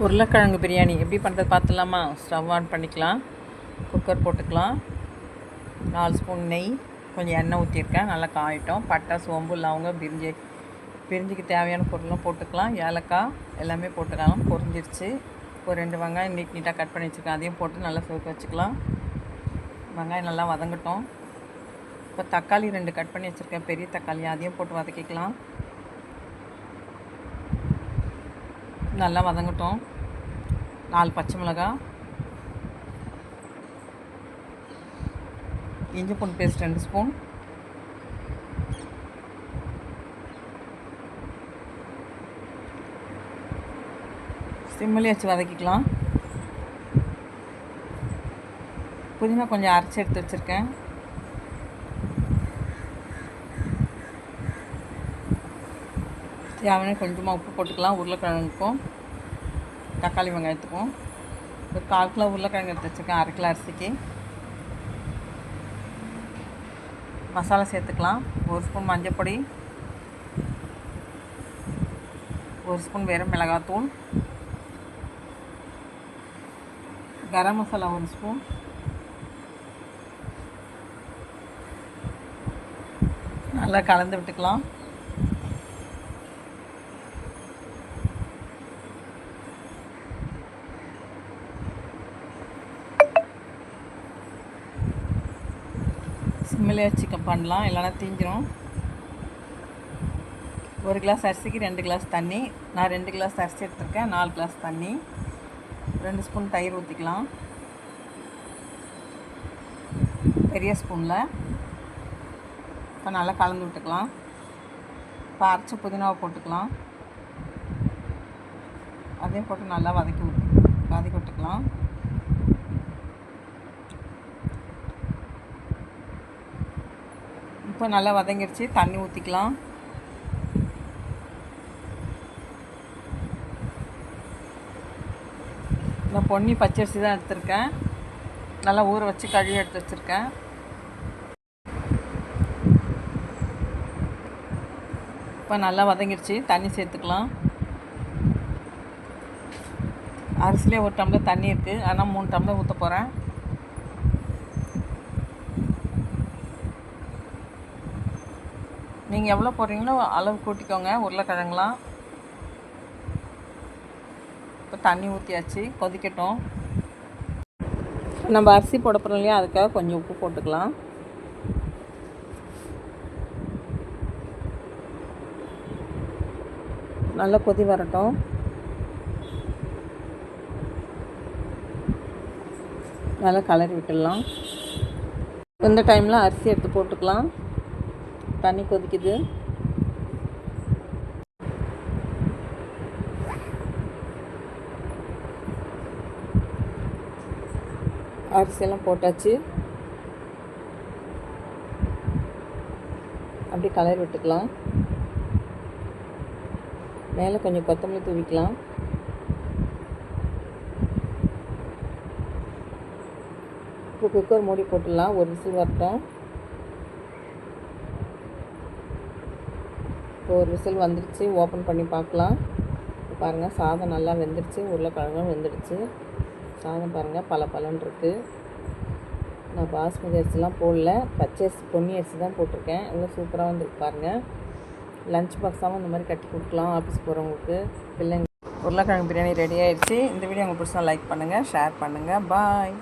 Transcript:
உருளைக்கிழங்கு பிரியாணி எப்படி பண்ணுறது பார்த்துலாமா? ஸ்டவ் ஆன் பண்ணிக்கலாம், குக்கர் போட்டுக்கலாம், 4 ஸ்பூன் நெய், கொஞ்சம் எண்ணெய் ஊற்றிருக்கேன், நல்லா காயிட்டோம். பட்டை, சோம்பு, லவங்கம், பிரிஞ்சிக்கு தேவையான பொருளும் போட்டுக்கலாம். ஏலக்காய் எல்லாமே போட்டுக்கலாம். பொரிஞ்சிருச்சு. ஒரு 2 வெங்காயம் நீட்டாக கட் பண்ணி வச்சுருக்கேன், அதையும் போட்டு நல்லா சேர்த்து வச்சுக்கலாம். வெங்காயம் நல்லா வதங்கட்டும். இப்போ தக்காளி 2 கட் பண்ணி வச்சுருக்கேன், பெரிய தக்காளி, அதையும் போட்டு வதக்கிக்கலாம். நல்லா வதங்கட்டும். 4 பச்சை மிளகாய், இஞ்சி பூண்டு பேஸ்ட் 2 ஸ்பூன், சிம்மிலே வச்சு வதக்கிக்கலாம். புதினா கொஞ்சம் அரைச்சி எடுத்து வச்சுருக்கேன். தேவையான கொஞ்சமாக உப்பு போட்டுக்கலாம். உருளைக்கிழங்குக்கும் தக்காளி வெங்காயத்துக்கும் ஒரு 1/4 கிலோ உருளைக்கிழங்கு எடுத்து வச்சுருக்கேன். 1/2 கிலோ அரிசிக்கு. மசாலா சேர்த்துக்கலாம். 1 ஸ்பூன் மஞ்சள் பொடி, 1 ஸ்பூன் வெறும் மிளகாத்தூள், கரம் மசாலா 1 ஸ்பூன், நல்லா கலந்து விட்டுக்கலாம். சிம்மிலே வச்சு பண்ணலாம், இல்லைனா தீஞ்சிரும். 1 கிளாஸ் அரிசிக்கு 2 கிளாஸ் தண்ணி. நான் 2 கிளாஸ் அரிசி எடுத்துருக்கேன், 4 கிளாஸ் தண்ணி. 2 ஸ்பூன் தயிர் ஊற்றிக்கலாம், பெரிய ஸ்பூனில். இப்போ நல்லா கலந்து விட்டுக்கலாம். இப்போ அரைச்ச புதினாவை போட்டுக்கலாம், அதையும் போட்டு நல்லா வதக்கி விட்டுக்கலாம். இப்போ நல்லா வதங்கிடுச்சு, தண்ணி ஊற்றிக்கலாம். நான் பொன்னி பச்சரிசி தான் எடுத்திருக்கேன், நல்லா ஊற வச்சு கழுவி எடுத்து வச்சுருக்கேன். இப்போ நல்லா வதங்கிடுச்சு, தண்ணி சேர்த்துக்கலாம். அரிசிலே 1 டம்ளர் தண்ணி இருக்குது, ஆனால் 3 டம்ளர் ஊற்ற போகிறேன். நீங்கள் எவ்வளோ போடுறீங்களோ அளவு கூட்டிக்கோங்க உருளைக்கிழங்குலாம். இப்போ தண்ணி ஊற்றியாச்சு, கொதிக்கட்டும். நம்ம அரிசி போட போகிறோம் இல்லையா, அதுக்காக கொஞ்சம் உப்பு போட்டுக்கலாம். நல்லா கொதி வரட்டும். நல்லா கலரி விட்டுடலாம். இந்த டைமில் அரிசி எடுத்து போட்டுக்கலாம். தண்ணி கொதிக்குது. அரிசியெல்லாம் போட்டாச்சு. அப்படி கலரி விட்டுக்கலாம். மேலே கொஞ்சம் கொத்தமல்லி தூவிக்கலாம். இப்போ குக்கர் மூடி போட்டுடலாம், 1 விசில் வரட்டும். இப்போ 1 விசில் வந்துடுச்சு, ஓப்பன் பண்ணி பார்க்கலாம். பாருங்கள், சாதம் நல்லா வெந்துடுச்சு, உருளைக்கிழங்கும் வெந்துடுச்சு. சாதம் பாருங்கள் பலன்னு இருக்குது. நான் பாஸ்மதி அரிசிலாம் போடல, பச்சை அரிசி பொன்னி அரிசி தான் போட்டிருக்கேன். எல்லாம் சூப்பராக வந்துருக்கு பாருங்கள். லஞ்ச் பாக்ஸாகவும் இந்த மாதிரி கட்டி கொடுக்கலாம் ஆஃபீஸ் போகிறவங்களுக்கு, பிள்ளைங்க. உருளைக்கிழங்கு பிரியாணி ரெடி ஆகிடுச்சு. இந்த வீடியோ உங்களுக்கு பிடிச்சா லைக் பண்ணுங்கள், ஷேர் பண்ணுங்கள். பாய்.